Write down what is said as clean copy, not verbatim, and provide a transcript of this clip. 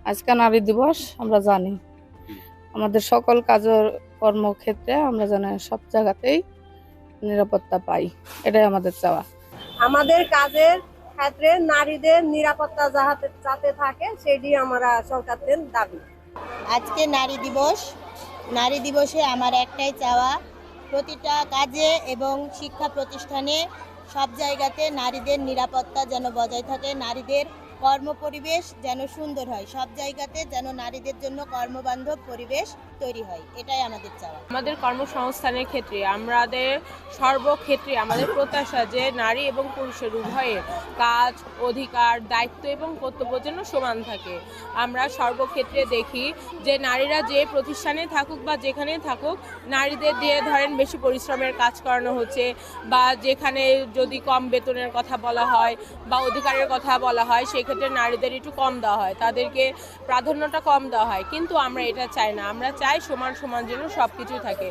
আজকে নারী দিবস আমরা জানি আমাদের সকল কর্মক্ষেত্রে আমরা যেন সব জায়গাতেই নিরাপত্তা পাই, এটাই আমাদের চাওয়া। আমাদের কাজের ক্ষেত্রে নারীদের নিরাপত্তা যাতে থাকে সেটি আমরা সরকারের দাবি। আজকে নারী দিবস। নারী দিবসে আমার একটাই চাওয়া, প্রতিটা কাজে এবং শিক্ষা প্রতিষ্ঠানে সব জায়গাতে নারীদের নিরাপত্তা যেন বজায় থাকে, নারীদের কর্মপরিবেশ যেন সুন্দর হয়, সব জায়গাতে যেন নারীদের জন্য কর্মবান্ধব পরিবেশ তৈরি হয়, এটাই আমাদের চাওয়া। আমাদের কর্মসংস্থানের ক্ষেত্রে আমাদের সর্বক্ষেত্রে আমাদের প্রত্যাশা যে নারী এবং পুরুষের উভয়ের কাজ, অধিকার, দায়িত্ব এবং কর্তব্য যেন সমান থাকে। আমরা সর্বক্ষেত্রে দেখি যে নারীরা যে প্রতিষ্ঠানে থাকুক বা যেখানে থাকুক, নারীদের দিয়ে ধরেন বেশি পরিশ্রমের কাজ করানো হচ্ছে, বা যেখানে যদি কম বেতনের কথা বলা হয় বা অধিকারের কথা বলা হয় সেক্ষেত্রে নারীদের একটু কম দেওয়া হয়, তাদেরকে প্রাধান্যটা কম দেওয়া হয়। কিন্তু আমরা এটা চাই না, আমরা চাই সমান সমান যেন সব কিছু থাকে।